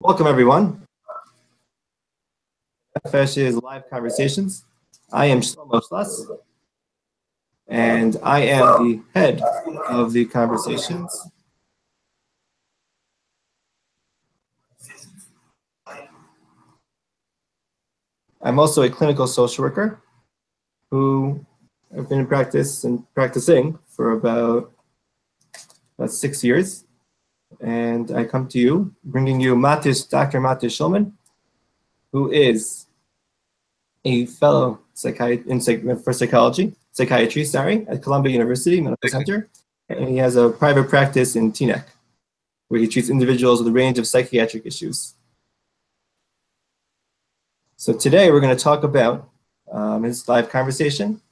Welcome, everyone. Hanefesh is Live Conversations. I am Shulman, and I am the head of the conversations. I'm also a clinical social worker who I've been in practice and practicing for about 6 years. And I come to you bringing you Dr. Matish Shulman, who is a fellow for psychiatry, at Columbia University Medical Center. And he has a private practice in Teaneck, where he treats individuals with a range of psychiatric issues. So today we're going to talk about his live conversation,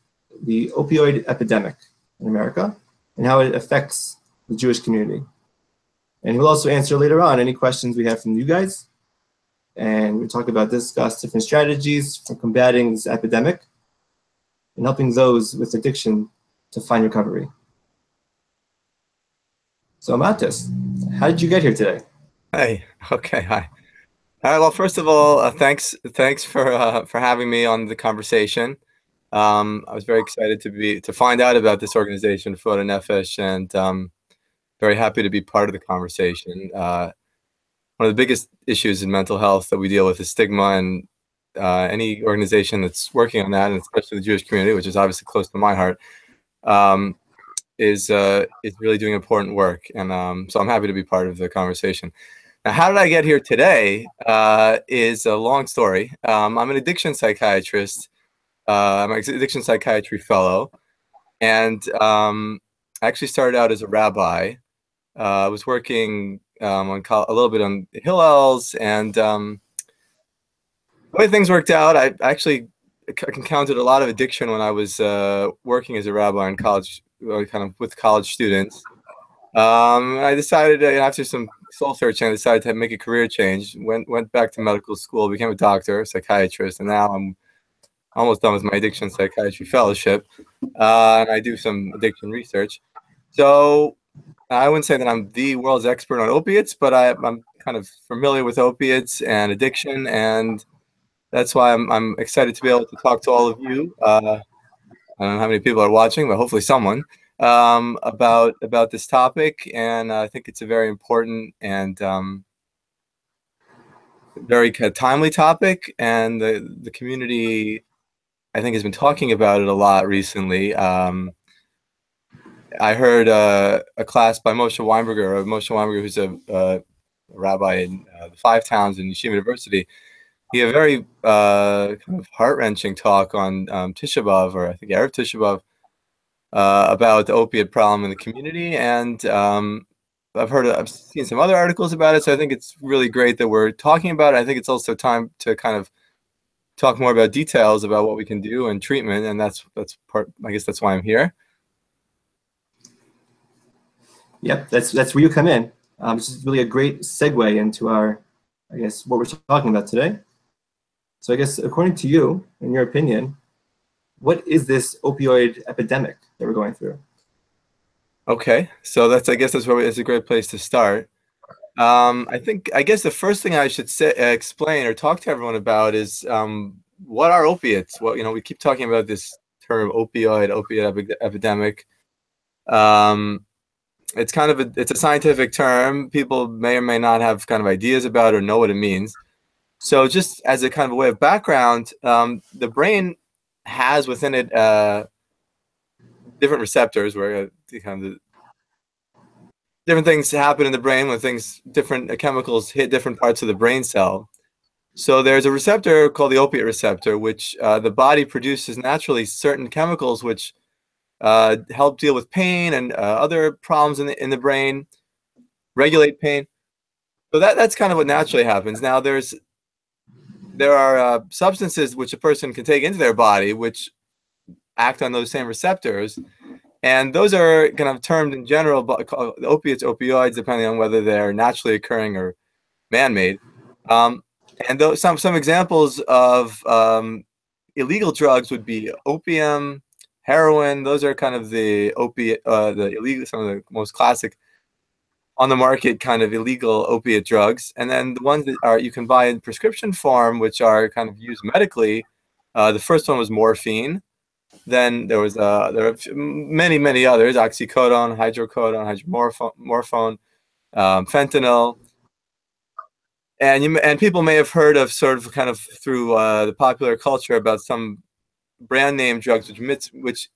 the opioid epidemic in America, and how it affects the Jewish community. And we'll also answer later on any questions we have from you guys. And we'll discuss different strategies for combating this epidemic and helping those with addiction to find recovery. So Matis, how did you get here today? Hey, okay, hi. All right, well, first of all, thanks for having me on the conversation. I was very excited to find out about this organization, Refuat Hanefesh, and very happy to be part of the conversation. One of the biggest issues in mental health that we deal with is stigma, and any organization that's working on that, and especially the Jewish community, which is obviously close to my heart, is really doing important work. And so I'm happy to be part of the conversation. Now, how did I get here today is a long story. I'm an addiction psychiatrist. I'm an addiction psychiatry fellow, and I actually started out as a rabbi. I was working a little bit on Hillels, and the way things worked out, I actually encountered a lot of addiction when I was working as a rabbi in college, kind of with college students. I decided, after some soul searching, I decided to make a career change. Went back to medical school, became a doctor, psychiatrist, and now I'm almost done with my addiction psychiatry fellowship, and I do some addiction research. So I wouldn't say that I'm the world's expert on opiates, but I'm kind of familiar with opiates and addiction, and that's why I'm excited to be able to talk to all of you. I don't know how many people are watching, but hopefully someone, about this topic. And I think it's a very important and very timely topic, and the community, I think, has been talking about it a lot recently. I heard a class by Moshe Weinberger, who's a rabbi in the Five Towns in Yeshiva University. He had a very kind of heart-wrenching talk on Tisha B'Av, or I think Erev Tisha B'Av, about the opiate problem in the community. And I've seen some other articles about it, so I think it's really great that we're talking about it. I think it's also time to kind of talk more about details about what we can do and treatment, and that's part. I guess that's why I'm here. Yep, that's where you come in. This is really a great segue into our, I guess, what we're talking about today. So I guess, according to you, in your opinion, what is this opioid epidemic that we're going through? Okay, so I guess that's a great place to start. I guess the first thing I should explain or talk to everyone about is what are opiates? Well, we keep talking about this term opiate epidemic. It's kind of it's a scientific term. People may or may not have kind of ideas about it or know what it means. So just as a kind of a way of background, the brain has within it different receptors where different things happen in the brain when different chemicals hit different parts of the brain cell. So there's a receptor called the opiate receptor, which the body produces naturally certain chemicals which help deal with pain and other problems in the brain, regulate pain. So that's kind of what naturally happens. Now there are substances which a person can take into their body which act on those same receptors, and those are kind of termed in general opiates, opioids, depending on whether they're naturally occurring or man-made. And those some examples of illegal drugs would be opium, heroin. Those are kind of the opiate, the illegal, some of the most classic on the market kind of illegal opiate drugs, and then the ones that are you can buy in prescription form, which are kind of used medically. The first one was morphine. Then there was there are many others: oxycodone, hydrocodone, hydromorphone, fentanyl. And people may have heard of sort of kind of through the popular culture about some brand name drugs which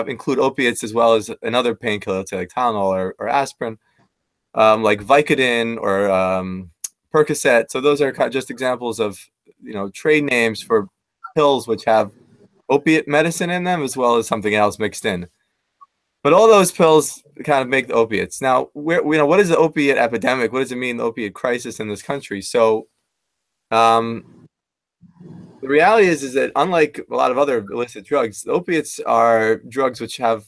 include opiates as well as another painkiller, let's say like Tylenol or aspirin, like Vicodin or Percocet. So those are kind of just examples of trade names for pills which have opiate medicine in them as well as something else mixed in. But all those pills kind of make the opiates. Now, what is the opiate epidemic? What does it mean, the opiate crisis in this country? So the reality is that unlike a lot of other illicit drugs, the opiates are drugs which they're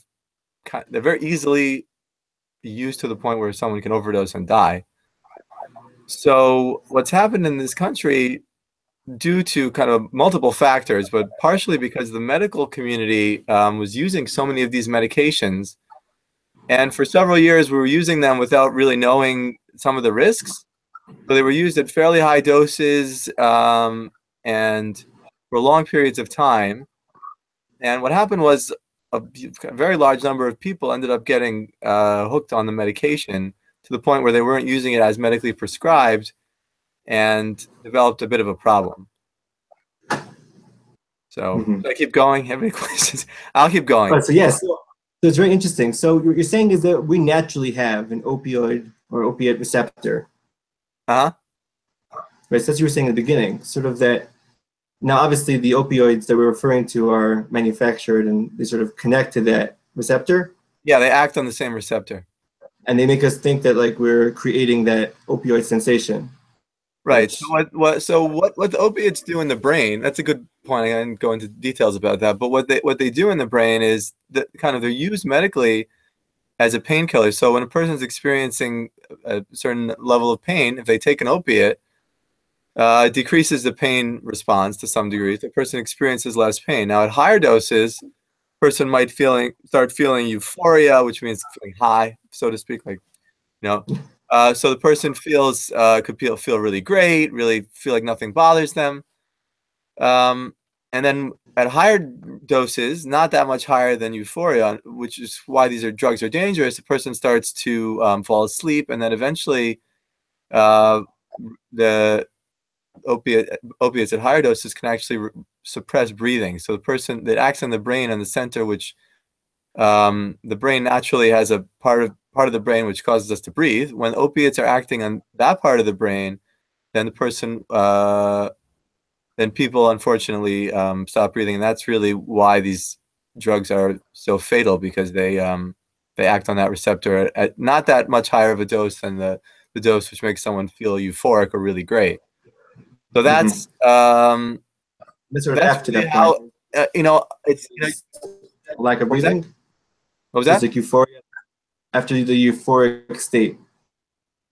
very easily used to the point where someone can overdose and die. So what's happened in this country, due to kind of multiple factors, but partially because the medical community was using so many of these medications, and for several years we were using them without really knowing some of the risks. So they were used at fairly high doses and for long periods of time. And what happened was a very large number of people ended up getting hooked on the medication to the point where they weren't using it as medically prescribed, and developed a bit of a problem. So should I keep going? Have any questions? I'll keep going. Right, so yes, so it's very interesting. So what you're saying is that we naturally have an opioid or opiate receptor. Uh-huh. Right, so that's what you were saying in the beginning, sort of that. Now, obviously, the opioids that we're referring to are manufactured and they sort of connect to that receptor. Yeah, they act on the same receptor. And they make us think that like we're creating that opioid sensation. Right. So what the opiates do in the brain? That's a good point. I didn't go into details about that, but what they do in the brain is that they're used medically as a painkiller. So when a person's experiencing a certain level of pain, if they take an opiate, it decreases the pain response to some degree. The person experiences less pain. Now at higher doses, person might start feeling euphoria, which means feeling high, so to speak, like so the person could feel really great, really feel like nothing bothers them. And then at higher doses, not that much higher than euphoria, which is why these drugs are dangerous, the person starts to fall asleep, and then eventually the opiates at higher doses can actually suppress breathing. So the person that acts on the brain and the center, which the brain naturally has a part of the brain which causes us to breathe. When opiates are acting on that part of the brain, then the person, then people unfortunately stop breathing, and that's really why these drugs are so fatal, because they act on that receptor at not that much higher of a dose than the dose which makes someone feel euphoric or really great. So that's sort of after that point. It's lack of breathing. What was that? It's like euphoria after the euphoric state.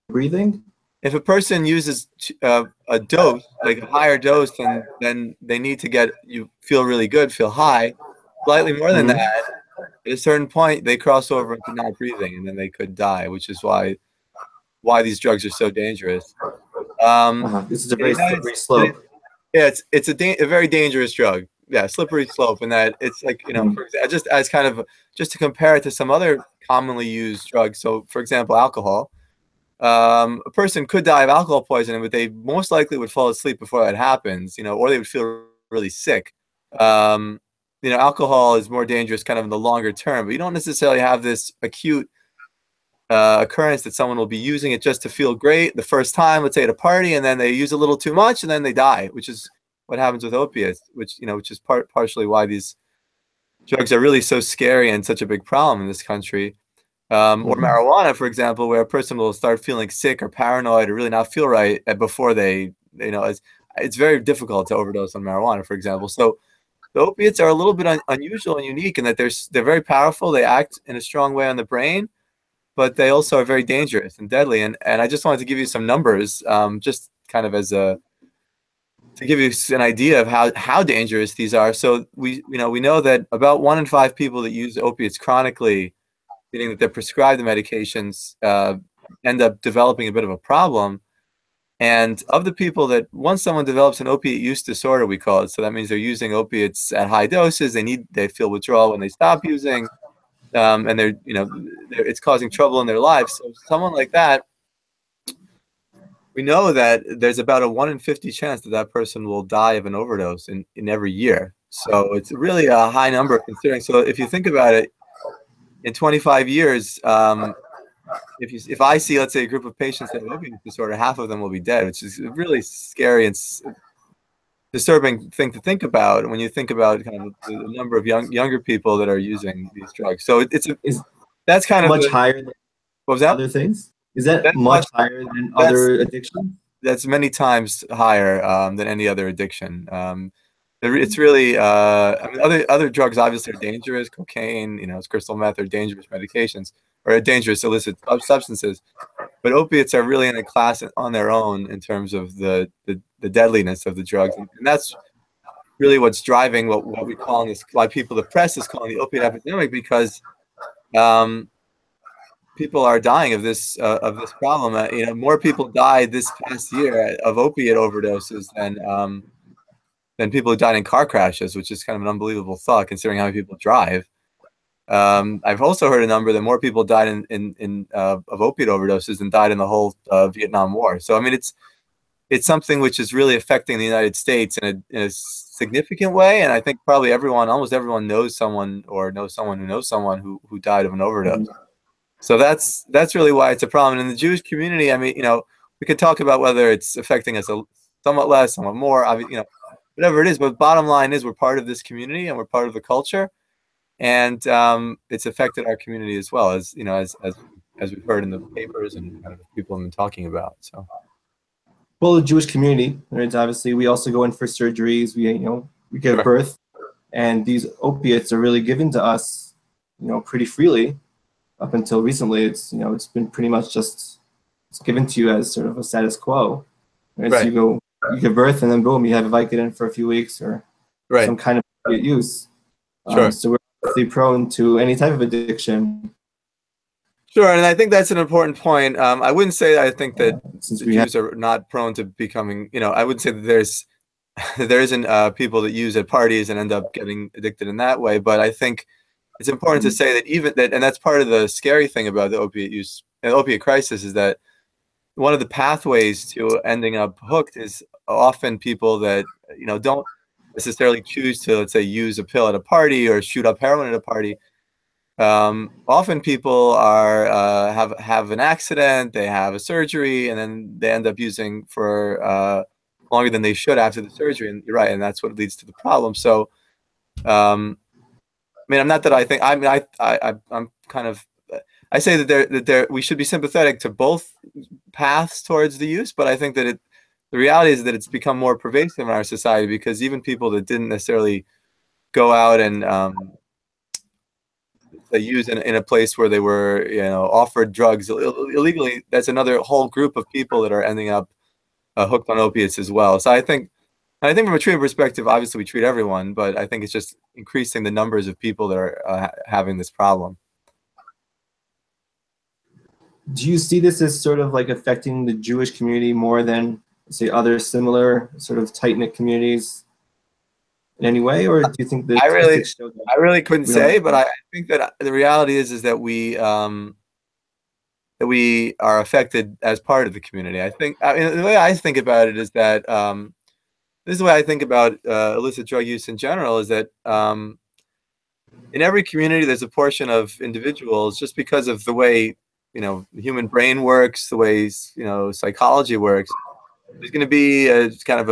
Breathing. If a person uses a dose, like a higher dose, then they need to feel really good, feel high, slightly more than that. At a certain point, they cross over into not breathing, and then they could die, which is why these drugs are so dangerous. This is a very slippery slope. Yeah, it's a very dangerous drug. Yeah, slippery slope, in that it's like, just as kind of just to compare it to some other commonly used drugs. So, for example, alcohol. A person could die of alcohol poisoning, but they most likely would fall asleep before that happens, or they would feel really sick. Alcohol is more dangerous kind of in the longer term, but you don't necessarily have this acute occurrence that someone will be using it just to feel great the first time, let's say at a party, and then they use a little too much and then they die, which is what happens with opiates, which is partially why these drugs are really so scary and such a big problem in this country. Or marijuana, for example, where a person will start feeling sick or paranoid or really not feel right before it's very difficult to overdose on marijuana, for example. So the opiates are a little bit unusual and unique in that they're very powerful. They act in a strong way on the brain, but they also are very dangerous and deadly. And I just wanted to give you some numbers, just kind of to give you an idea of how dangerous these are. So we know that about 1 in 5 people that use opiates chronically, meaning that they're prescribed the medications, end up developing a bit of a problem. And of the people that, once someone develops an opiate use disorder, we call it, so that means they're using opiates at high doses, they feel withdrawal when they stop using, and it's causing trouble in their lives. So someone like that, we know that there's about a 1 in 50 chance that that person will die of an overdose in every year. So it's really a high number considering. So if you think about it, in 25 years, if I see, let's say, a group of patients that have opioid disorder, half of them will be dead, which is a really scary and disturbing thing to think about when you think about kind of the number of younger people that are using these drugs. So that's kind of much higher than what was that? Other things? Is that much higher than other addictions? That's many times higher than any other addiction. It's really, I mean, other drugs obviously are dangerous. Cocaine, it's crystal meth, are dangerous medications or dangerous illicit substances. But opiates are really in a class on their own in terms of the deadliness of the drugs, and that's really what's driving what we call this. Why people, the press is calling the opioid epidemic, because people are dying of this problem. More people died this past year of opiate overdoses than people who died in car crashes, which is kind of an unbelievable thought considering how many people drive. I've also heard a number that more people died of opiate overdoses than died in the whole Vietnam War. So I mean, it's something which is really affecting the United States in a significant way, and I think probably almost everyone knows someone or knows someone who knows someone who died of an overdose. So that's really why it's a problem. And in the Jewish community, I mean, we could talk about whether it's affecting us somewhat less, somewhat more, whatever it is. But bottom line is, we're part of this community and we're part of the culture, and it's affected our community as well, as we've heard in the papers and kind of people have been talking about. So, well, the Jewish community, right? Obviously, we also go in for surgeries. We give birth, and these opiates are really given to us, pretty freely. Up until recently, it's been pretty much just given to you as sort of a status quo. Right? Right. So you give birth, and then boom, you have a Vicodin for a few weeks or some kind of opiate use. Sure. So we're obviously prone to any type of addiction. Sure, and I think that's an important point. I wouldn't say I think that the Jews are not prone to becoming. I wouldn't say that there isn't people that use at parties and end up getting addicted in that way. But I think it's important to say that and that's part of the scary thing about the opiate use and opiate crisis, is that one of the pathways to ending up hooked is often people that don't necessarily choose to, let's say, use a pill at a party or shoot up heroin at a party. Often people have an accident, they have a surgery, and then they end up using for longer than they should after the surgery. And you're right, and that's what leads to the problem. So, I mean, I'm not that I think. I mean, I'm kind of. I say that we should be sympathetic to both paths towards the use, but I think that the reality is that it's become more pervasive in our society, because even people that didn't necessarily go out and they use in a place where they were offered drugs illegally, that's another whole group of people that are ending up hooked on opiates as well. So I think from a treatment perspective, obviously we treat everyone, but I think it's just increasing the numbers of people that are having this problem. Do you see this as sort of like affecting the Jewish community more than, say, other similar sort of tight-knit communities in any way, or do you think that I really couldn't say, but I think that the reality is that we are affected as part of the community. I think, the way I think about it is that this is the way I think about illicit drug use in general, is that in every community there's a portion of individuals, just because of the way the human brain works, the way psychology works. There's going to be kind of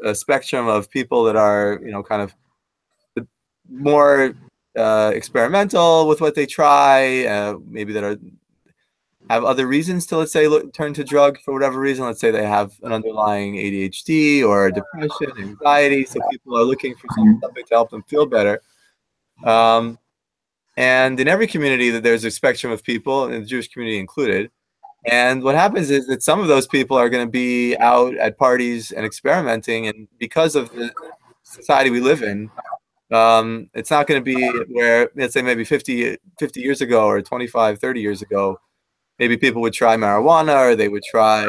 a spectrum of people that are kind of more experimental with what they try, maybe that have other reasons to, let's say, turn to drug for whatever reason. Let's say they have an underlying ADHD or depression, anxiety, so people are looking for something to help them feel better. And in every community that there's a spectrum of people, and the Jewish community included. And what happens is that some of those people are going to be out at parties and experimenting, and because of the society we live in, it's not going to be where, let's say, maybe 50 years ago or 25, 30 years ago, maybe people would try marijuana, or they would try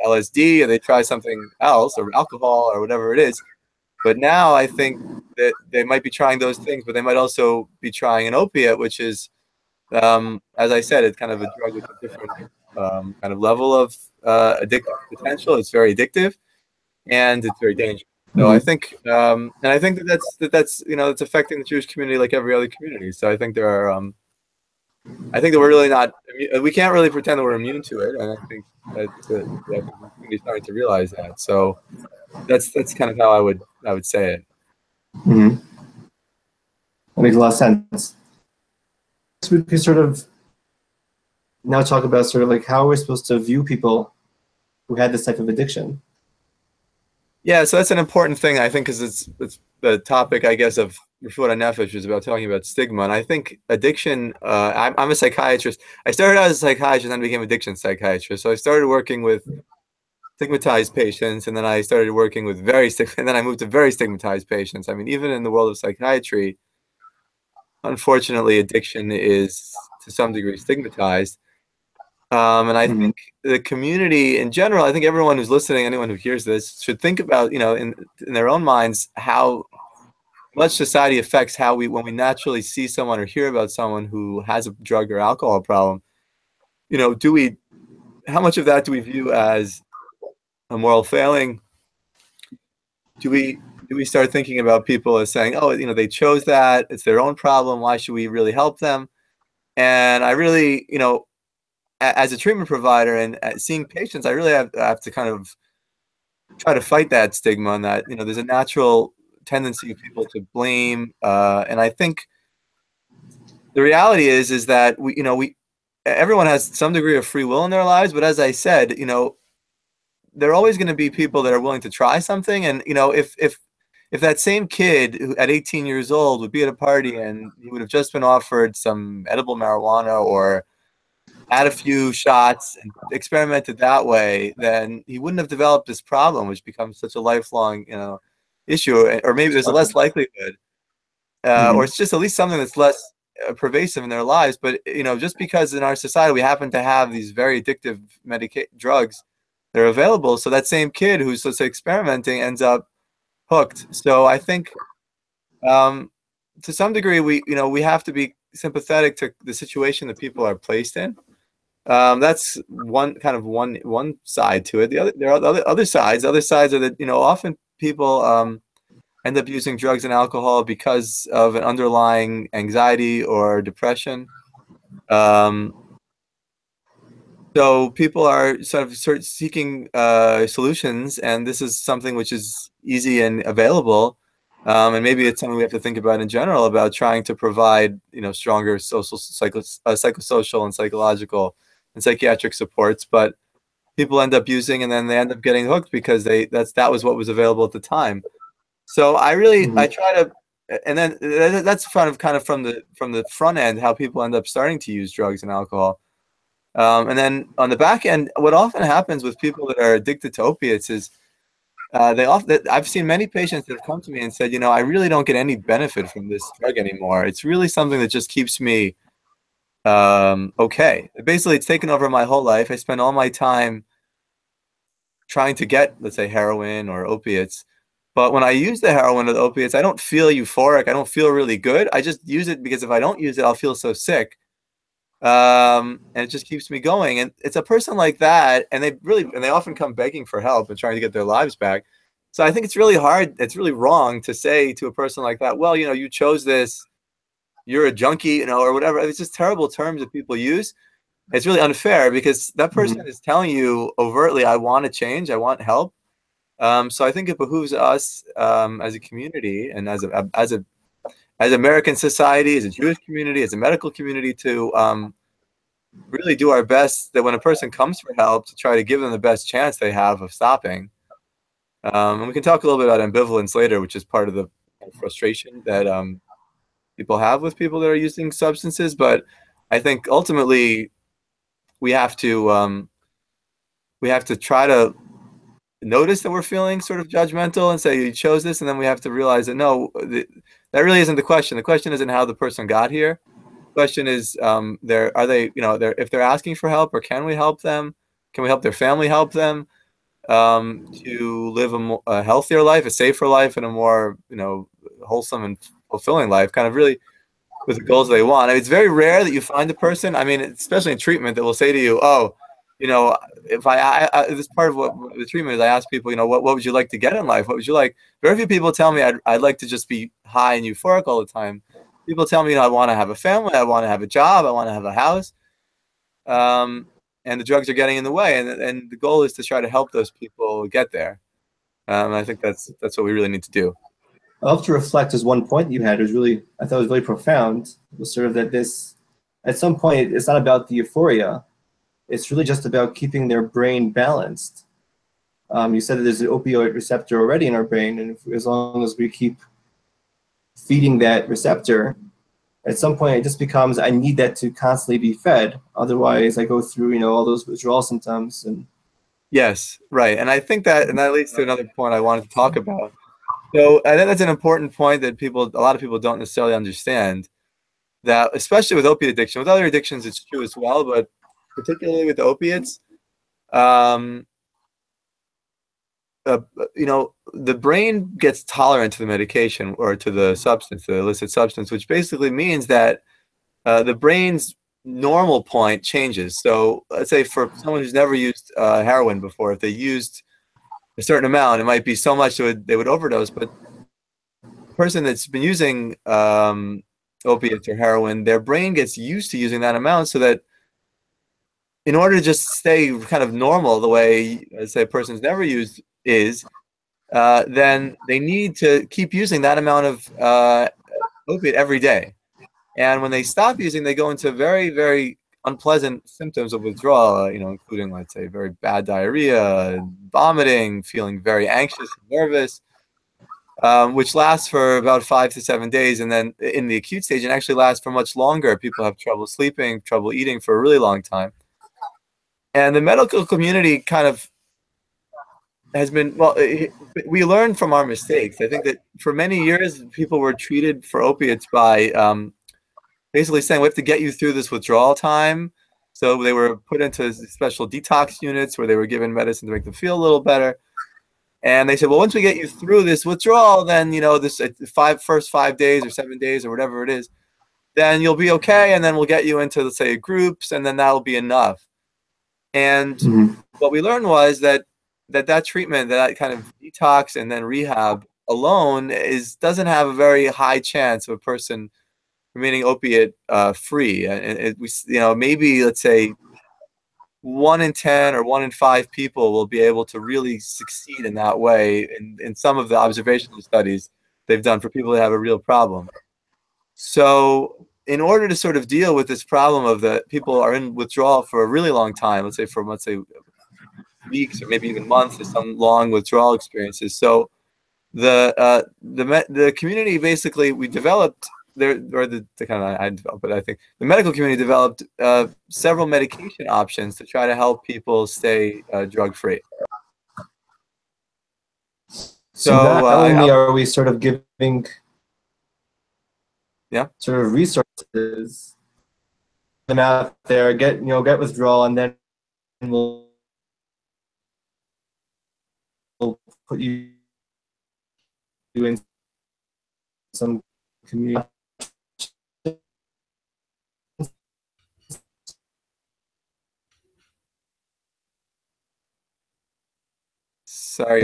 LSD, or they try something else, or alcohol, or whatever it is. But now I think that they might be trying those things, but they might also be trying an opiate, which is, as I said, it's kind of a drug with a different kind of level of addictive potential. It's very addictive, and it's very dangerous. So I think, and I think that's it's affecting the Jewish community like every other community. So I think there are, I think that we're really not, we can't really pretend that we're immune to it, and I think that I think we're starting to realize that. So that's kind of how I would say it. Mm-hmm. That makes a lot of sense. We can sort of now talk about sort of like how we're supposed to view people who had this type of addiction. Yeah, so that's an important thing, I think, because it's the topic, I guess, of Refuat Hanefesh is about talking about stigma. And I think addiction, I'm a psychiatrist. I started out as a psychiatrist and then became addiction psychiatrist. So I started working with stigmatized patients, and then I started working with and then I moved to very stigmatized patients. I mean, even in the world of psychiatry, unfortunately, addiction is to some degree stigmatized. And I think the community in general, I think everyone who's listening, anyone who hears this, should think about, in their own minds, how much society affects how when we naturally see someone or hear about someone who has a drug or alcohol problem, how much of that do we view as a moral failing? Do we start thinking about people as saying, oh, they chose that, it's their own problem, why should we really help them? And I really, as a treatment provider and seeing patients, I really have to kind of try to fight that stigma, and that, there's a natural tendency of people to blame. And I think the reality is that everyone has some degree of free will in their lives. But as I said, there are always going to be people that are willing to try something. And, if that same kid who at 18 years old would be at a party and he would have just been offered some edible marijuana or had a few shots and experimented that way, then he wouldn't have developed this problem, which becomes such a lifelong, issue. Or maybe there's a less likelihood, or it's just at least something that's less pervasive in their lives. But just because in our society we happen to have these very addictive drugs that are available, so that same kid who's, let's say, experimenting ends up hooked. So I think, to some degree, we have to be sympathetic to the situation that people are placed in. That's one side to it. There are other sides. Other sides are that often people end up using drugs and alcohol because of an underlying anxiety or depression. So people are sort of seeking solutions, and this is something which is easy and available. And maybe it's something we have to think about in general, about trying to provide stronger psychosocial and psychological and psychiatric supports. But people end up using, and then they end up getting hooked because that was what was available at the time. So I try to, and then that's kind of from the front end, how people end up starting to use drugs and alcohol. And then on the back end, what often happens with people that are addicted to opiates is I've seen many patients that have come to me and said, I really don't get any benefit from this drug anymore. It's really something that just keeps me okay. Basically, it's taken over my whole life. I spend all my time trying to get, let's say, heroin or opiates. But when I use the heroin or the opiates, I don't feel euphoric. I don't feel really good. I just use it because if I don't use it, I'll feel so sick. And it just keeps me going. And it's a person like that, and they often come begging for help and trying to get their lives back. So I think it's really hard. It's really wrong to say to a person like that, well, you chose this, you're a junkie, or whatever. It's just terrible terms that people use. It's really unfair because that person is telling you overtly, I want to change, I want help. So I think it behooves us as a community and as American society, as a Jewish community, as a medical community, to really do our best that when a person comes for help, to try to give them the best chance they have of stopping. And we can talk a little bit about ambivalence later, which is part of the frustration that people have with people that are using substances. But I think ultimately we have to try to notice that we're feeling sort of judgmental and say, you chose this, and then we have to realize that no, that really isn't the question. The question isn't how the person got here. question is, are they, if they're asking for help, or can we help them? Can we help their family help them to live a healthier life, a safer life, and a more, wholesome and fulfilling life, kind of really with the goals they want. I mean, it's very rare that you find a person, I mean, especially in treatment, that will say to you, oh, if this is part of what the treatment is, I ask people, what would you like to get in life? What would you like? Very few people tell me I'd like to just be high and euphoric all the time. People tell me, I want to have a family, I want to have a job, I want to have a house. And the drugs are getting in the way. And the goal is to try to help those people get there. I think that's what we really need to do. I'll have to reflect as one point you had. It was really, I thought it was really profound. It was sort of that this, at some point, it's not about the euphoria. It's really just about keeping their brain balanced. You said that there's an opioid receptor already in our brain, and as long as we keep feeding that receptor, at some point it just becomes, I need that to constantly be fed. Otherwise, I go through, all those withdrawal symptoms. And yes, right. And I think that leads to another point I wanted to talk about. So I think that's an important point that a lot of people don't necessarily understand, that especially with opiate addiction, with other addictions it's true as well, but particularly with opiates, the brain gets tolerant to the medication or to the substance, the illicit substance, which basically means that the brain's normal point changes. So let's say for someone who's never used heroin before, if they used a certain amount, it might be so much they would overdose. But the person that's been using opiates or heroin, their brain gets used to using that amount, so that in order to just stay kind of normal the way, let's say, a person's never used then they need to keep using that amount of opiate every day. And when they stop using, they go into very, very unpleasant symptoms of withdrawal, including, let's say, very bad diarrhea, vomiting, feeling very anxious and nervous, which lasts for about 5 to 7 days. And then in the acute stage, it actually lasts for much longer. People have trouble sleeping, trouble eating for a really long time. And the medical community kind of has been, we learned from our mistakes. I think that for many years, people were treated for opiates by basically saying, we have to get you through this withdrawal time. So they were put into special detox units where they were given medicine to make them feel a little better. And they said, well, once we get you through this withdrawal, then, this first 5 days or 7 days or whatever it is, then you'll be okay. And then we'll get you into, let's say, groups, and then that'll be enough. And what we learned was that treatment, that kind of detox and then rehab alone doesn't have a very high chance of a person remaining opiate free. And maybe, let's say, 1 in 10 or 1 in 5 people will be able to really succeed in that way in some of the observational studies they've done for people that have a real problem. So in order to sort of deal with this problem of that people are in withdrawal for a really long time, let's say weeks or maybe even months, or some long withdrawal experiences. So the community, basically, we developed but I think the medical community developed several medication options to try to help people stay drug free. So not only are we sort of giving sort of resources them out there, get withdrawal, and then we'll put you in some community. Sorry,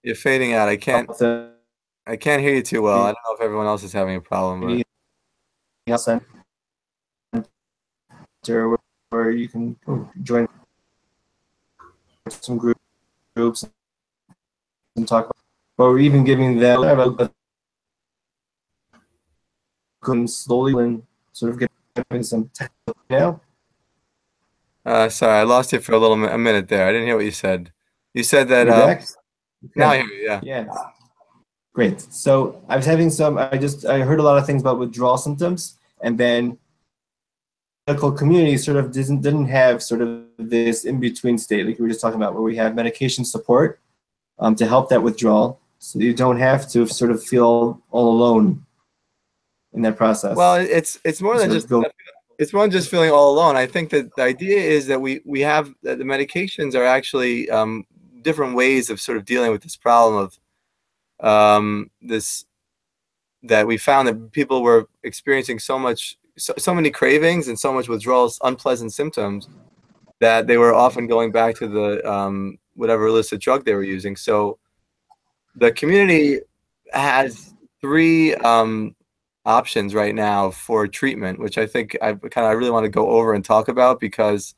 you're fading out. I can't hear you too well. I don't know if everyone else is having a problem. Where you can join some groups and talk about, but we're even giving them slowly and sort of getting some now. Sorry, I lost you for a minute there. I didn't hear what you said. You said that. Now I hear you. Yeah. Yeah. Great. So I was having I heard a lot of things about withdrawal symptoms, and then medical community sort of didn't have sort of this in-between state, like we were just talking about, where we have medication support to help that withdrawal, so you don't have to sort of feel all alone in that process. Well, it's more than just it's one just feeling all alone. I think that the idea is that we have that the medications are actually different ways of sort of dealing with this problem of this, that we found that people were experiencing so many cravings and so much withdrawal, unpleasant symptoms, that they were often going back to the whatever illicit drug they were using. So the community has three options right now for treatment, which I think I really want to go over and talk about, because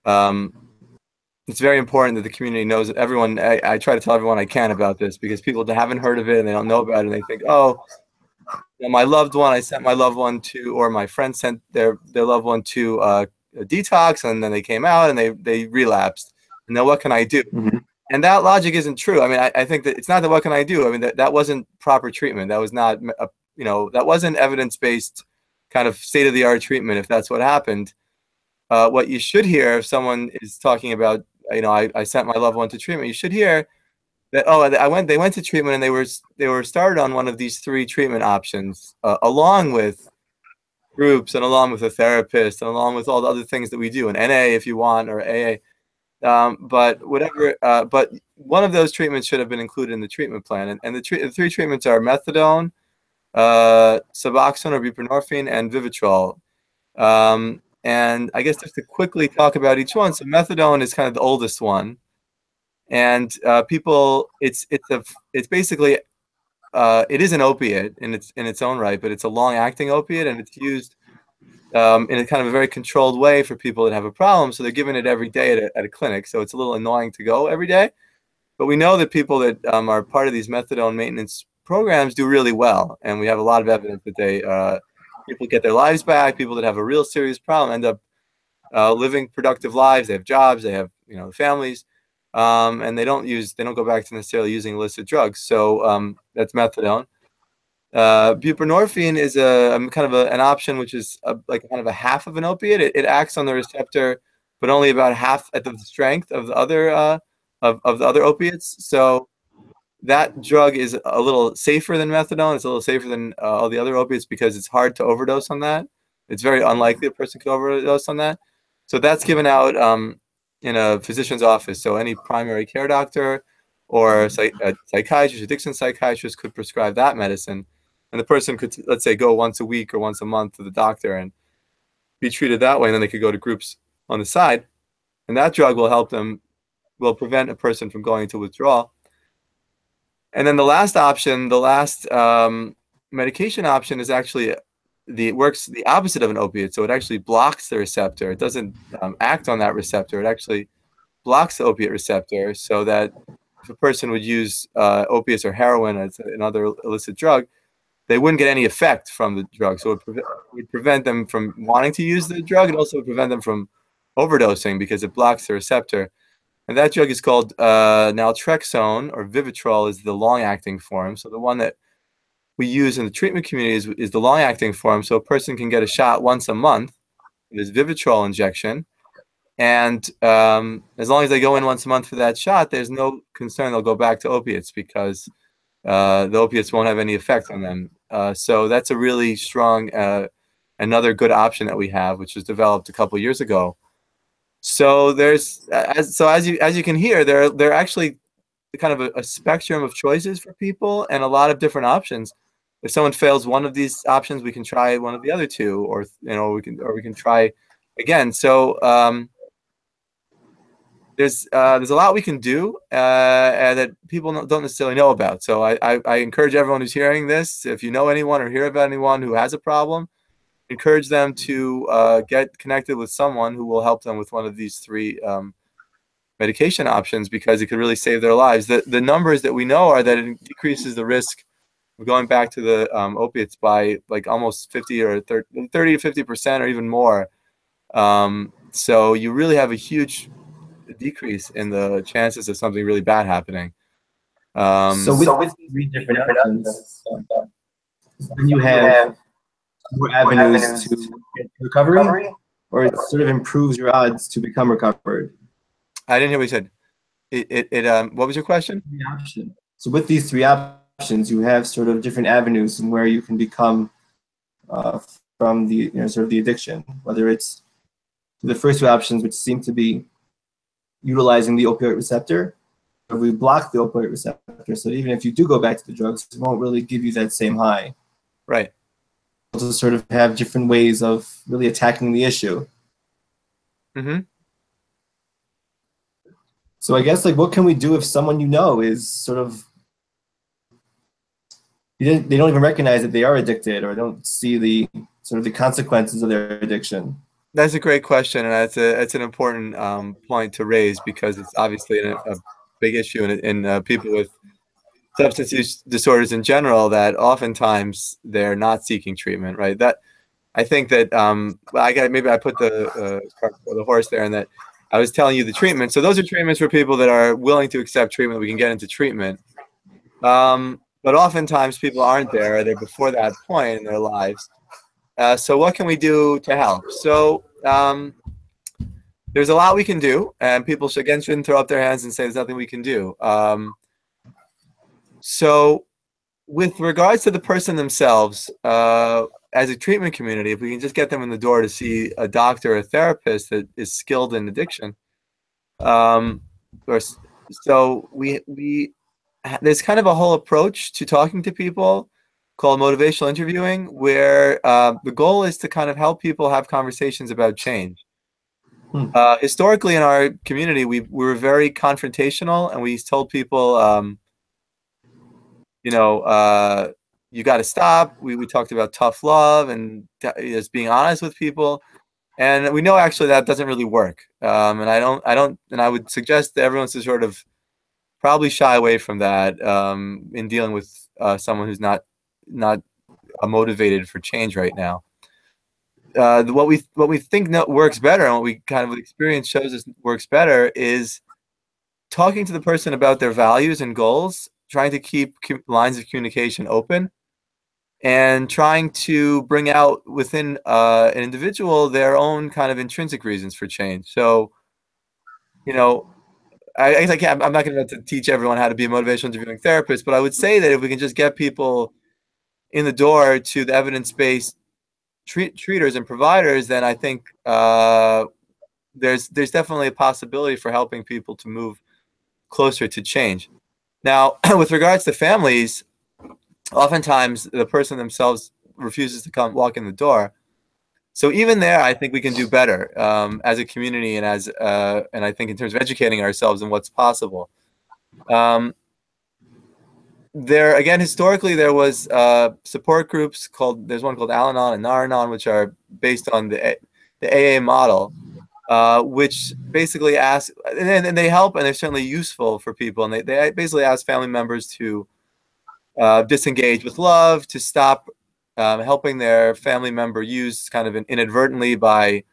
it's very important that the community knows that everyone, I try to tell everyone I can about this, because people haven't heard of it and they don't know about it, and they think, oh, you know, my loved one, I sent my loved one to, or my friend sent their loved one to a detox, and then they came out and they relapsed. And then what can I do? Mm-hmm. And that logic isn't true. I mean, I think that it's not that what can I do? I mean, that wasn't proper treatment. That was not, that wasn't evidence-based kind of state-of-the-art treatment, if that's what happened. What you should hear if someone is talking about, I sent my loved one to treatment, you should hear that, oh, they went to treatment and they were started on one of these three treatment options, along with groups and along with a therapist and along with all the other things that we do, in NA if you want, or AA. But one of those treatments should have been included in the treatment plan. And the three treatments are methadone, Suboxone or buprenorphine, and Vivitrol. And I guess just to quickly talk about each one. So methadone is kind of the oldest one. And it's basically, it is an opiate in its own right, but it's a long-acting opiate, and it's used in a kind of a very controlled way for people that have a problem. So they're given it every day at a clinic. So it's a little annoying to go every day. But we know that people that are part of these methadone maintenance programs do really well. And we have a lot of evidence that people get their lives back. People that have a real serious problem end up living productive lives. They have jobs, they have families, and they don't go back to necessarily using illicit drugs. So that's methadone. Buprenorphine is kind of an option, which is like kind of a half of an opiate. It acts on the receptor, but only about half at the strength of the other of the other opiates. So that drug is a little safer than methadone. It's a little safer than all the other opiates because it's hard to overdose on that. It's very unlikely a person could overdose on that. So that's given out in a physician's office. So any primary care doctor or a psychiatrist, addiction psychiatrist could prescribe that medicine. And the person could, let's say, go once a week or once a month to the doctor and be treated that way. And then they could go to groups on the side. And that drug will prevent a person from going into withdrawal. And then the last option, medication option is actually, it works the opposite of an opiate. So it actually blocks the receptor. It doesn't act on that receptor. It actually blocks the opiate receptor, so that if a person would use opiates or heroin as another illicit drug, they wouldn't get any effect from the drug. So it would prevent them from wanting to use the drug, and also would prevent them from overdosing because it blocks the receptor. And that drug is called naltrexone, or Vivitrol is the long-acting form. So the one that we use in the treatment community is the long-acting form. So a person can get a shot once a month, this Vivitrol injection. And as long as they go in once a month for that shot, there's no concern they'll go back to opiates, because the opiates won't have any effect on them. So that's a really strong, another good option that we have, which was developed a couple of years ago. So as you can hear, there are actually kind of a spectrum of choices for people, and a lot of different options. If someone fails one of these options, we can try one of the other two, or we can try again. So there's a lot we can do that people don't necessarily know about. So I encourage everyone who's hearing this, if you know anyone or hear about anyone who has a problem, encourage them to get connected with someone who will help them with one of these three medication options, because it could really save their lives. The numbers that we know are that it decreases the risk of going back to the opiates by like almost 30 to 50% or even more. So you really have a huge decrease in the chances of something really bad happening. So with three different options, then you have more avenues to get recovery, or it sort of improves your odds to become recovered? I didn't hear what you said. What was your question? So with these three options, you have sort of different avenues in where you can become from the sort of the addiction, whether it's the first two options, which seem to be utilizing the opioid receptor, or we block the opioid receptor, so even if you do go back to the drugs, it won't really give you that same high. Right. To sort of have different ways of really attacking the issue. Mm-hmm. So I guess, like, what can we do if someone is sort of, they don't even recognize that they are addicted, or don't see the sort of the consequences of their addiction? That's a great question, and that's an important point to raise, because it's obviously a big issue in people with substance use disorders in general, that oftentimes they're not seeking treatment, right? That I think that maybe I put the horse there, and that I was telling you the treatment. So those are treatments for people that are willing to accept treatment. We can get into treatment, but oftentimes people aren't there; they're before that point in their lives. So what can we do to help? So there's a lot we can do, and people shouldn't throw up their hands and say there's nothing we can do. So with regards to the person themselves, as a treatment community, if we can just get them in the door to see a doctor or a therapist that is skilled in addiction, there's kind of a whole approach to talking to people called motivational interviewing, where the goal is to kind of help people have conversations about change. Historically in our community, we were very confrontational, and we told people, you got to stop. We talked about tough love and just being honest with people, and we know actually that doesn't really work. And I would suggest to everyone to sort of probably shy away from that in dealing with someone who's not motivated for change right now. What we think works better, and what we kind of experience shows us works better, is talking to the person about their values and goals, trying to keep lines of communication open, and trying to bring out within an individual their own kind of intrinsic reasons for change. So, I'm not going to teach everyone how to be a motivational interviewing therapist, but I would say that if we can just get people in the door to the evidence-based treaters and providers, then I think there's definitely a possibility for helping people to move closer to change. Now, with regards to families, oftentimes the person themselves refuses to walk in the door. So even there, I think we can do better as a community, and and I think in terms of educating ourselves and what's possible. Historically, there was support groups there's one called Al-Anon and Nar-Anon, which are based on the AA model, which basically ask, and they help, and they're certainly useful for people. And they basically ask family members to disengage with love, to stop helping their family member use kind of inadvertently by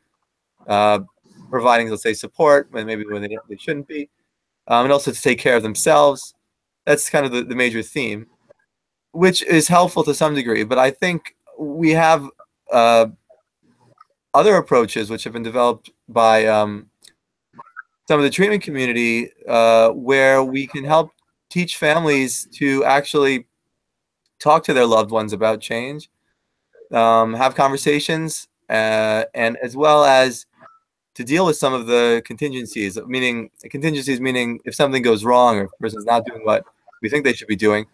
providing, let's say, support when they shouldn't be, and also to take care of themselves. That's kind of the major theme, which is helpful to some degree. But I think we have other approaches which have been developed by some of the treatment community, where we can help teach families to actually talk to their loved ones about change, have conversations, and as well as to deal with some of the contingencies, meaning if something goes wrong or if a person's not doing what we think they should be doing,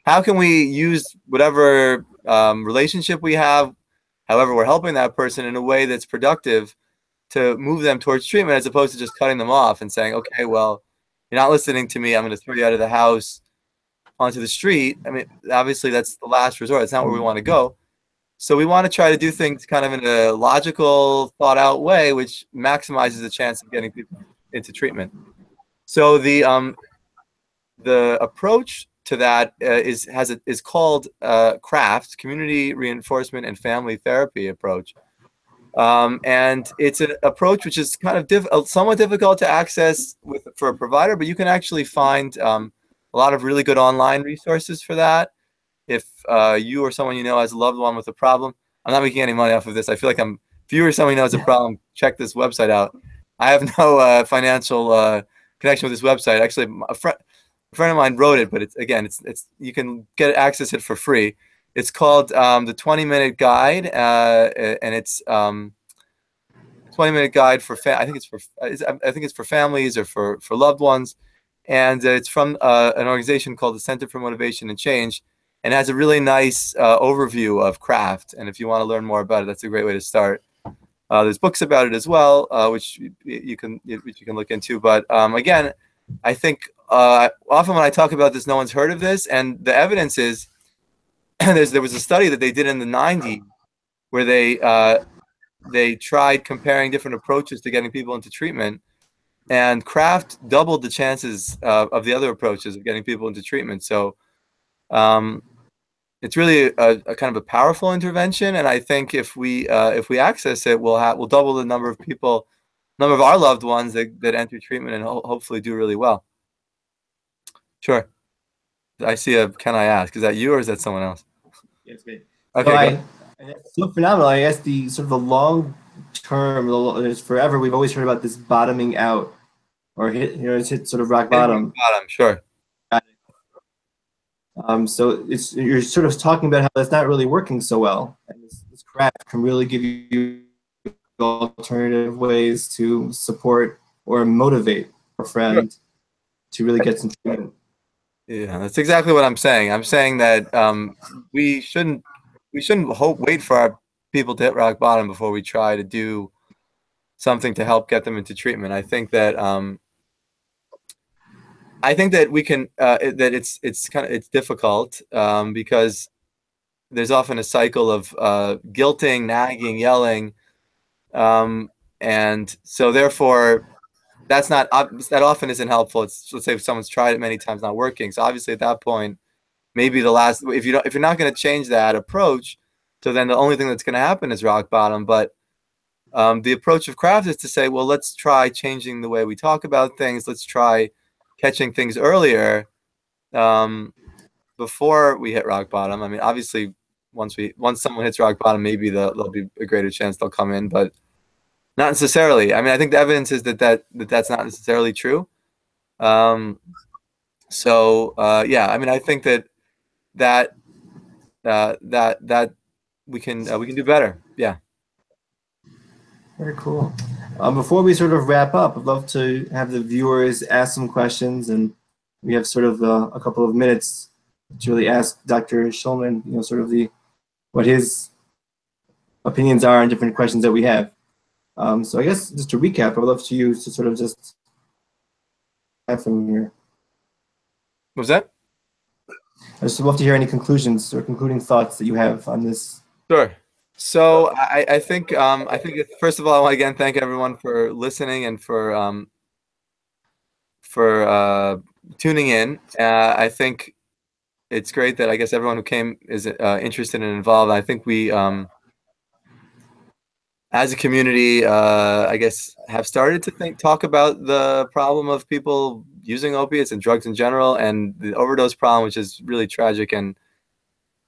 how can we use whatever relationship we have, however we're helping that person, in a way that's productive to move them towards treatment, as opposed to just cutting them off and saying, okay, well, you're not listening to me, I'm going to throw you out of the house onto the street. I mean, obviously that's the last resort. It's not where we want to go. So we want to try to do things kind of in a logical, thought out way, which maximizes the chance of getting people into treatment. So the approach to that is called CRAFT, Community Reinforcement and Family Therapy approach. And it's an approach which is kind of somewhat difficult to access for a provider, but you can actually find a lot of really good online resources for that. If you or someone you know has a loved one with a problem, I'm not making any money off of this. I feel like if you or someone who knows a problem, check this website out. I have no financial connection with this website. Actually, a friend of mine wrote it, but it's you can access it for free. It's called the 20-minute guide, and it's 20-minute guide for I think it's for families or for loved ones, and it's from an organization called the Center for Motivation and Change, and has a really nice overview of craft. And if you want to learn more about it, that's a great way to start. There's books about it as well, which you can look into. But again, I think often when I talk about this, no one's heard of this, and the evidence is there was a study that they did in the 90s where they tried comparing different approaches to getting people into treatment, and craft doubled the chances of the other approaches of getting people into treatment. So it's really a kind of a powerful intervention, and I think if we access it, we'll double the number of people, number of our loved ones that enter treatment and hopefully do really well. Sure. I see a can I ask? Is that you or is that someone else? Yes, me. Okay. So it's so phenomenal. I guess the sort of the long term, it's forever. We've always heard about this bottoming out, or it's hit sort of rock bottom. Sure. So you're sort of talking about how that's not really working so well, and this craft can really give you alternative ways to support or motivate a friend to really get some treatment. Yeah, that's exactly what I'm saying. I'm saying that we shouldn't wait for our people to hit rock bottom before we try to do something to help get them into treatment. I think that we can that it's difficult because there's often a cycle of guilting, nagging, yelling, and so therefore that often isn't helpful. Let's say if someone's tried it many times, not working. So obviously at that point, maybe if you're not going to change that approach, so then the only thing that's going to happen is rock bottom. But the approach of craft is to say, well, let's try changing the way we talk about things. Let's try catching things earlier before we hit rock bottom. I mean, obviously, once someone hits rock bottom, maybe there'll be a greater chance they'll come in, but not necessarily. I mean, I think the evidence is that's not necessarily true. Yeah, I mean, I think that we can do better. Yeah. Very cool. Before we sort of wrap up, I'd love to have the viewers ask some questions, and we have sort of a couple of minutes to really ask Dr. Shulman, sort of what his opinions are on different questions that we have. So I guess just to recap, I would love to use to sort of just have from here. What was that? I just love to hear any conclusions or concluding thoughts that you have on this. Sure. So I think first of all, I want to again thank everyone for listening and for tuning in. I think it's great that I guess everyone who came is interested and involved. I think we as a community, I guess, have started to talk about the problem of people using opiates and drugs in general, and the overdose problem, which is really tragic and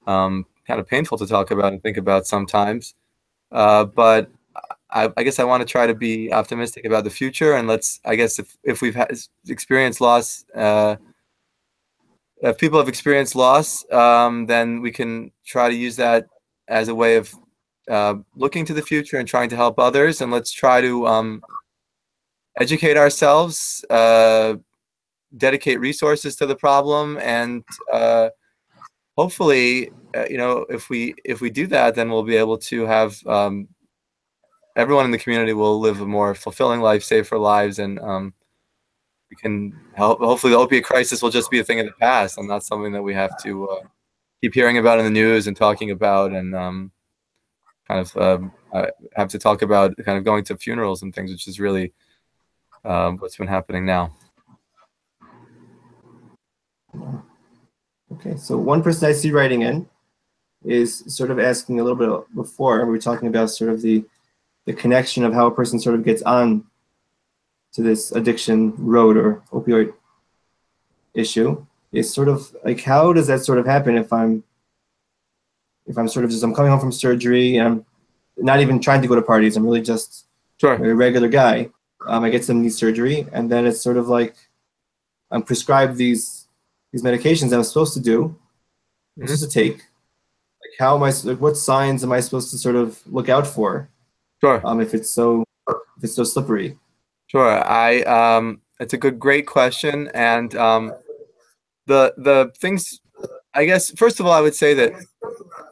kind of painful to talk about and think about sometimes. But I guess I want to try to be optimistic about the future, and I guess if we've experienced loss, if people have experienced loss, then we can try to use that as a way of looking to the future and trying to help others. And let's try to educate ourselves, dedicate resources to the problem, and hopefully, if we do that, then we'll be able to have everyone in the community will live a more fulfilling life, safer lives, and we can help. Hopefully, the opiate crisis will just be a thing of the past and not something that we have to keep hearing about in the news and talking about, and kind of have to talk about kind of going to funerals and things, which is really what's been happening now. Okay, so one person I see writing in is sort of asking a little bit before, we were talking about sort of the connection of how a person sort of gets on to this addiction road or opioid issue, is sort of like, how does that sort of happen if I'm sort of I'm coming home from surgery and I'm not even trying to go to parties, I'm really just a regular guy. I get some knee surgery, and then it's sort of like I'm prescribed these medications I'm supposed to do, I'm supposed to take, Like, how am I? Like, what signs am I supposed to sort of look out for? Sure. If it's so slippery. Sure. It's a great question. And the things, I guess, first of all, I would say that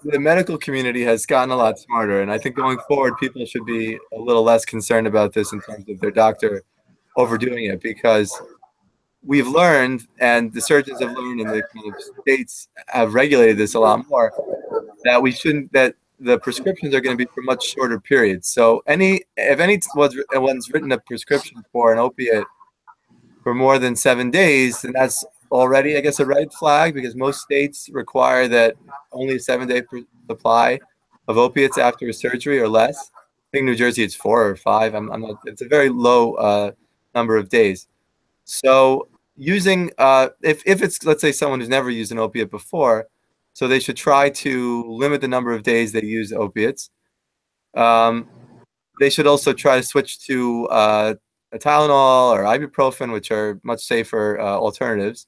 the medical community has gotten a lot smarter. And I think going forward, people should be a little less concerned about this in terms of their doctor overdoing it, because we've learned, and the surgeons have learned, and the kind of states have regulated this a lot more, that that the prescriptions are going to be for much shorter periods. So if anyone's written a prescription for an opiate for more than 7 days, then that's already, I guess, a red flag, because most states require that only a 7-day supply of opiates after a surgery or less. I think New Jersey it's 4 or 5. I'm not. It's a very low number of days. So using if it's, let's say, someone who's never used an opiate before, so they should try to limit the number of days they use opiates. They should also try to switch to a Tylenol or ibuprofen, which are much safer alternatives.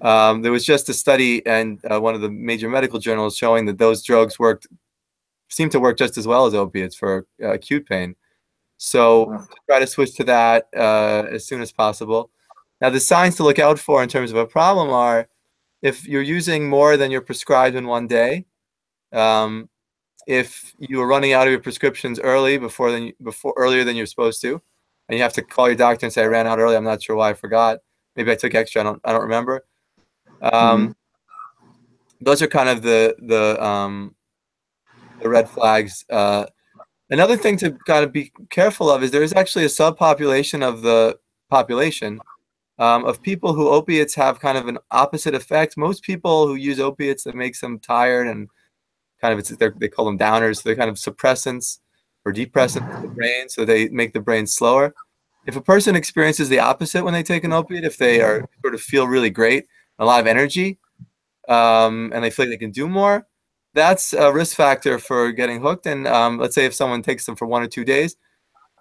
There was just a study in one of the major medical journals showing that those drugs seem to work just as well as opiates for acute pain. So try to switch to that as soon as possible. Now, the signs to look out for in terms of a problem are if you're using more than you're prescribed in one day, if you are running out of your prescriptions earlier than you're supposed to, and you have to call your doctor and say, I ran out early, I'm not sure why, I forgot. Maybe I took extra, I don't remember. Those are kind of the red flags. Another thing to kind of be careful of is there is actually a subpopulation of the population of people who opiates have kind of an opposite effect. Most people who use opiates, that makes them tired and kind of, they call them downers. So they're kind of suppressants or depressants of the brain, so they make the brain slower. If a person experiences the opposite when they take an opiate, if they are sort of feel really great, a lot of energy, and they feel like they can do more, that's a risk factor for getting hooked. And let's say if someone takes them for 1 or 2 days,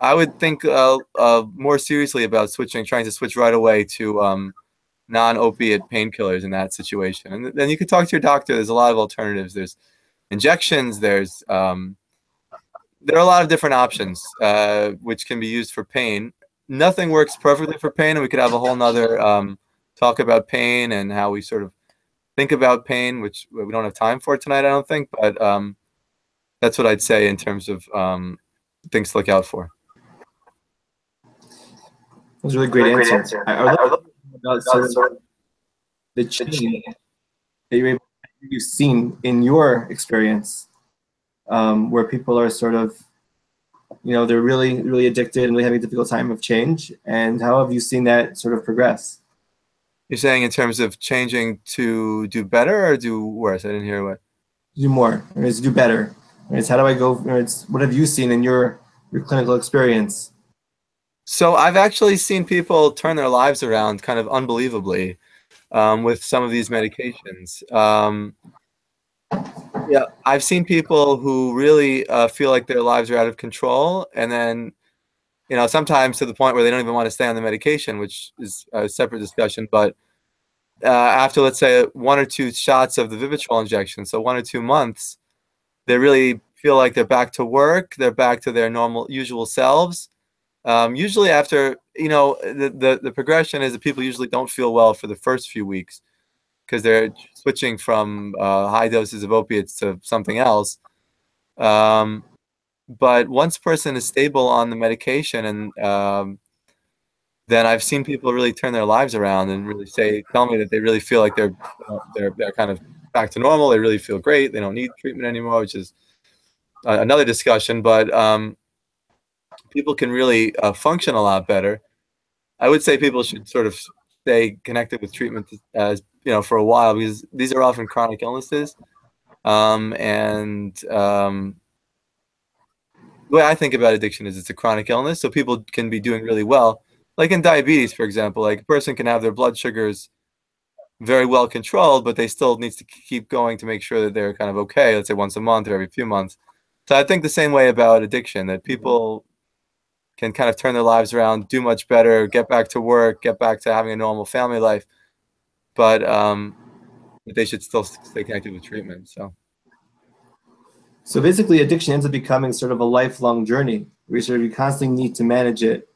I would think more seriously about trying to switch right away to non-opiate painkillers in that situation. And then you could talk to your doctor. There's a lot of alternatives. There's injections. There are a lot of different options which can be used for pain. Nothing works perfectly for pain, and we could have a whole nother talk about pain and how we sort of think about pain, which we don't have time for tonight, I don't think. But that's what I'd say in terms of things to look out for. That was a really great answer. I would love to know about sort of the change that you've seen in your experience, where people are sort of, they're really, really addicted and really having a difficult time of change. And how have you seen that sort of progress? You're saying in terms of changing to do better or do worse? I didn't hear what. Do more. It's do better. It's how do I go? What have you seen in your clinical experience? So I've actually seen people turn their lives around kind of unbelievably with some of these medications. Yeah, I've seen people who really feel like their lives are out of control, and then, sometimes to the point where they don't even want to stay on the medication, which is a separate discussion. But after, let's say, 1 or 2 shots of the Vivitrol injection, so 1 or 2 months, they really feel like they're back to work, they're back to their usual selves. Usually after, the progression is that people usually don't feel well for the first few weeks because they're switching from high doses of opiates to something else. But once a person is stable on the medication, and then I've seen people really turn their lives around and really tell me that they really feel like they're kind of back to normal. They really feel great. They don't need treatment anymore, which is another discussion. But people can really function a lot better. I would say people should sort of stay connected with treatment as for a while, because these are often chronic illnesses. The way I think about addiction is it's a chronic illness, so people can be doing really well. Like in diabetes, for example, like a person can have their blood sugars very well controlled, but they still need to keep going to make sure that they're kind of okay, let's say once a month or every few months. So I think the same way about addiction, that people can kind of turn their lives around, do much better, get back to work, get back to having a normal family life, but they should still stay connected with treatment. So So basically, addiction ends up becoming sort of a lifelong journey where you constantly need to manage it,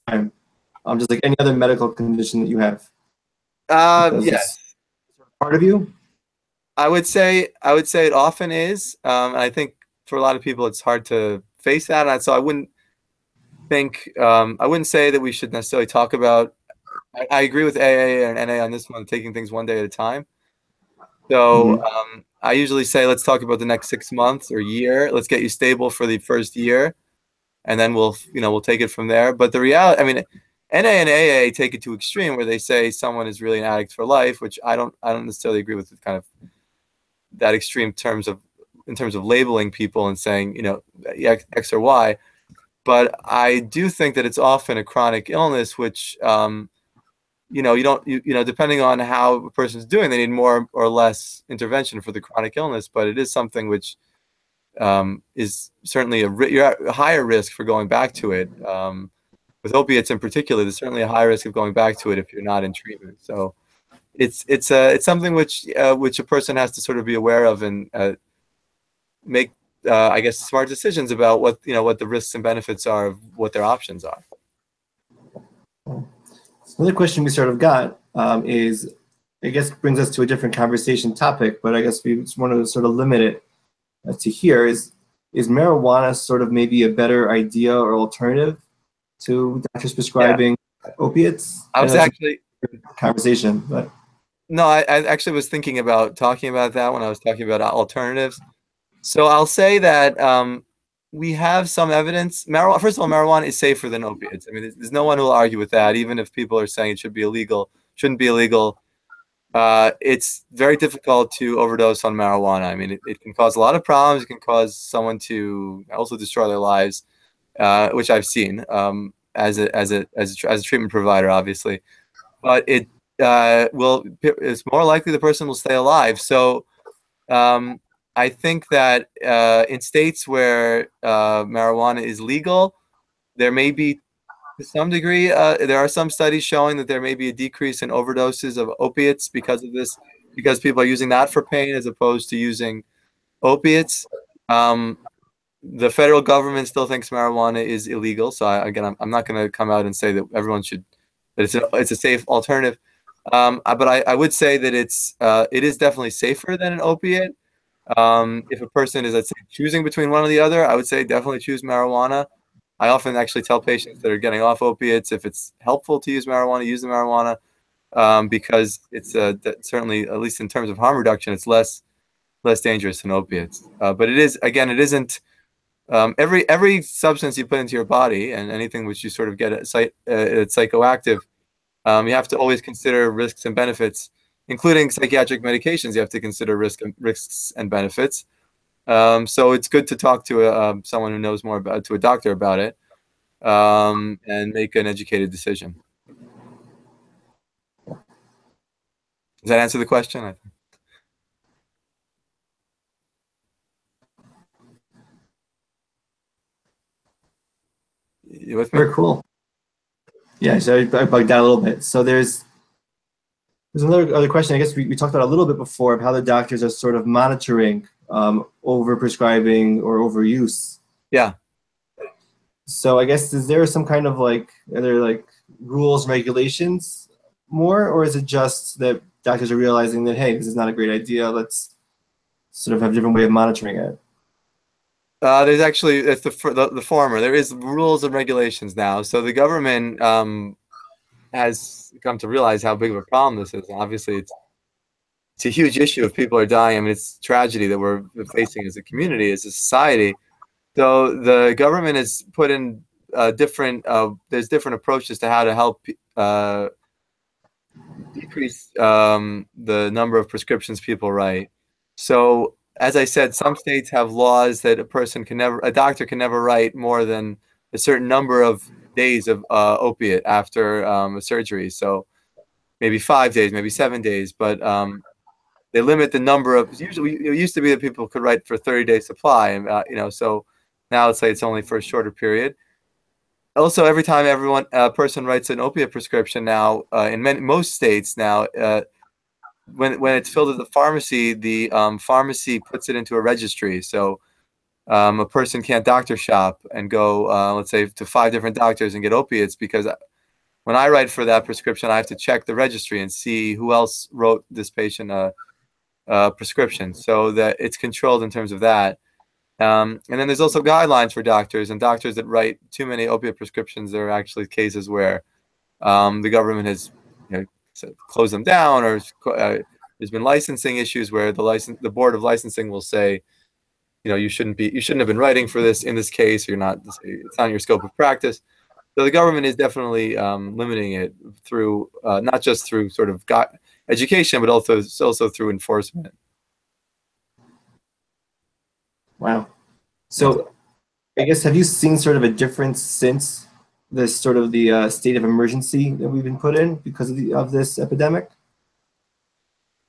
just like any other medical condition that you have. Yes, Part of you. I would say it often is. And I think for a lot of people, it's hard to face that. And so I wouldn't say that we should necessarily talk about. I agree with AA and NA on this one, taking things one day at a time. So I usually say, let's talk about the next 6 months or year. Let's get you stable for the first year, and then we'll take it from there. But the reality, I mean, NA and AA take it to extreme where they say someone is really an addict for life, which I don't necessarily agree with kind of that extreme in terms of labeling people and saying, X or Y. But I do think that it's often a chronic illness, which depending on how a person's doing, they need more or less intervention for the chronic illness. But it is something which is certainly you're at a higher risk for going back to it. With opiates in particular, there's certainly a high risk of going back to it if you're not in treatment. So it's something which a person has to sort of be aware of and make I guess smart decisions about what the risks and benefits are of what their options are. Another question we sort of got is, I guess, brings us to a different conversation topic, but I guess we just want to sort of limit it to here is marijuana sort of maybe a better idea or alternative to doctors prescribing opiates? I was actually conversation, but no, I actually was thinking about talking about that when I was talking about alternatives. So I'll say that we have some evidence. First of all, marijuana is safer than opiates. I mean, there's no one who will argue with that, even if people are saying it shouldn't be illegal. It's very difficult to overdose on marijuana. I mean, it can cause a lot of problems. It can cause someone to also destroy their lives, which I've seen as a treatment provider, obviously. But it's more likely the person will stay alive. So I think that in states where marijuana is legal, there may be, to some degree, there are some studies showing that there may be a decrease in overdoses of opiates because of this, because people are using that for pain as opposed to using opiates. The federal government still thinks marijuana is illegal. So I'm not going to come out and say that everyone should, that it's a safe alternative. But I would say that it is definitely safer than an opiate. If a person is, let's say, choosing between one or the other, I would say definitely choose marijuana. I often actually tell patients that are getting off opiates, if it's helpful to use marijuana, use the marijuana, because it's certainly, at least in terms of harm reduction, it's less dangerous than opiates. But it isn't every substance you put into your body and anything which you sort of get it's psychoactive. You have to always consider risks and benefits. Including psychiatric medications, you have to consider risks and benefits. So it's good to talk to someone who knows more to a doctor about it, and make an educated decision. Does that answer the question? You with me? Very cool. Yeah, so I bugged out a little bit. So there's another question. I guess we talked about a little bit before of how the doctors are sort of monitoring over-prescribing or overuse. Yeah. So I guess, is there some kind of are there rules, regulations more, or is it just that doctors are realizing that, hey, this is not a great idea, let's sort of have a different way of monitoring it? There's actually, it's the former. There is rules and regulations now. So the government has come to realize how big of a problem this is. Obviously, it's a huge issue if people are dying. I mean, it's tragedy that we're facing as a community, as a society. So the government has put in there's different approaches to how to help decrease the number of prescriptions people write. So as I said, some states have laws that a doctor can never write more than a certain number of days of opiate after a surgery. So maybe 5 days, maybe 7 days, but they limit the number of. Usually, it used to be that people could write for 30-day supply, and so now it's only for a shorter period. Also, every time a person writes an opiate prescription now, in most states now, when it's filled at the pharmacy puts it into a registry. So a person can't doctor shop and go, let's say, to 5 different doctors and get opiates, because when I write for that prescription, I have to check the registry and see who else wrote this patient a prescription, so that it's controlled in terms of that. And then there's also guidelines for doctors, and doctors that write too many opiate prescriptions. There are actually cases where the government has closed them down, or there's been licensing issues where the board of licensing will say, you shouldn't have been writing for this in this case. It's not in your scope of practice. So the government is definitely limiting it through not just through sort of education, but also through enforcement. Wow. So I guess, have you seen sort of a difference since this sort of the state of emergency that we've been put in because of this epidemic?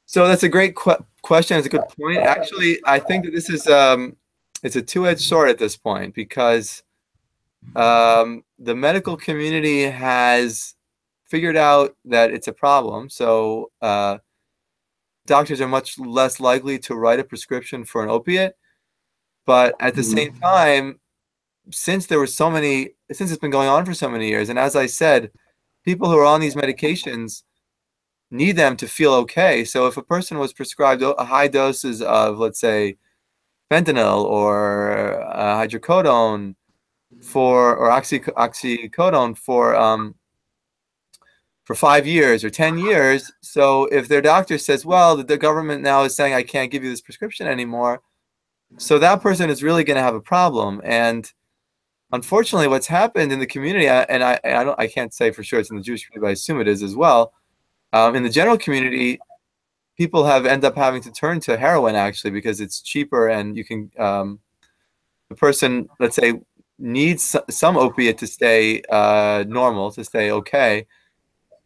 So that's a great question. It's a good point. Actually, I think that this is it's a two-edged sword at this point, because the medical community has figured out that it's a problem. So doctors are much less likely to write a prescription for an opiate. But at the same time, since it's been going on for so many years, and as I said, people who are on these medications need them to feel okay. So if a person was prescribed high doses of, let's say, fentanyl or hydrocodone or oxycodone for 5 years or 10 years, so if their doctor says, well, the government now is saying I can't give you this prescription anymore, so that person is really going to have a problem. And unfortunately, what's happened in the community, and I can't say for sure it's in the Jewish community, but I assume it is as well. In the general community, people end up having to turn to heroin, actually, because it's cheaper, and you can the person, let's say, needs some opiate to stay normal, to stay okay,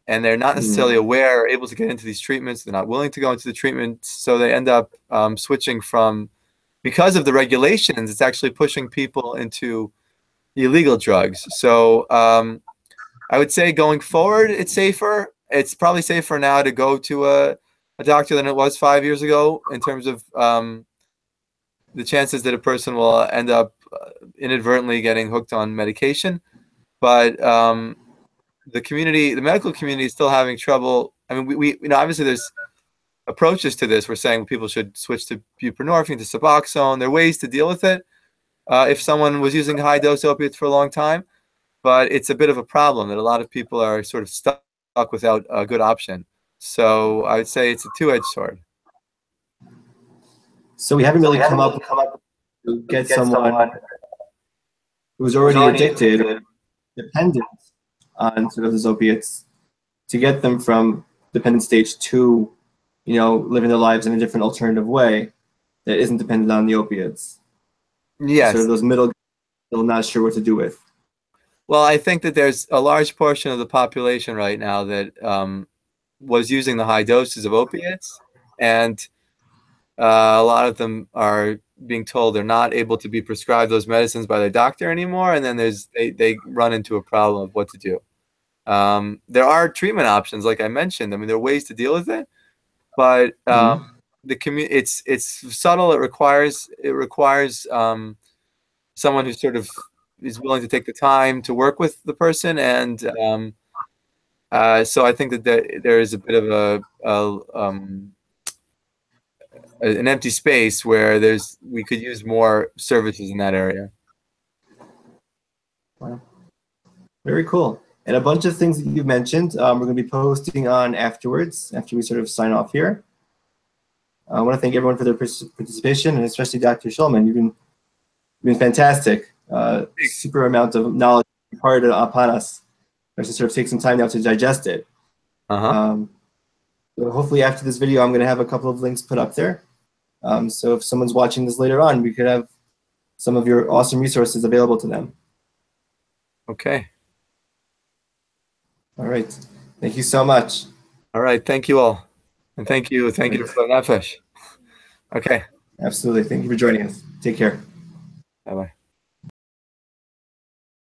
and they're not necessarily aware or able to get into these treatments. They're not willing to go into the treatment, so they end up switching from, because of the regulations, it's actually pushing people into illegal drugs. So I would say going forward, it's safer. It's probably safer now to go to a doctor than it was 5 years ago, in terms of the chances that a person will end up inadvertently getting hooked on medication. But the medical community is still having trouble. I mean, we obviously there's approaches to this. We're saying people should switch to buprenorphine, to Suboxone. There are ways to deal with it if someone was using high-dose opiates for a long time. But it's a bit of a problem that a lot of people are sort of stuck without a good option. So I would say it's a two-edged sword. So we haven't really come up to get someone who's already addicted, dependent on sort of those opiates, to get them from dependent stage to, living their lives in a different alternative way that isn't dependent on the opiates. Yes. So those middle, still not sure what to do with. Well, I think that there's a large portion of the population right now that was using the high doses of opiates, and a lot of them are being told they're not able to be prescribed those medicines by their doctor anymore, and then they run into a problem of what to do. There are treatment options, like I mentioned. I mean, there are ways to deal with it, but it's subtle. It requires someone who sort of is willing to take the time to work with the person, and so I think that there is a bit of an empty space where we could use more services in that area. Wow. Very cool. And a bunch of things that you've mentioned, we're going to be posting on afterwards, after we sort of sign off here. I want to thank everyone for their participation, and especially Dr. Shulman. You've been fantastic. Super amount of knowledge imparted upon us. I should sort of take some time now to digest it. So hopefully after this video, I'm going to have a couple of links put up there. So if someone's watching this later on, we could have some of your awesome resources available to them. Okay. All right. Thank you so much. All right. Thank you all. And thank you for Hanefesh. Okay. Absolutely. Thank you for joining us. Take care. Bye-bye.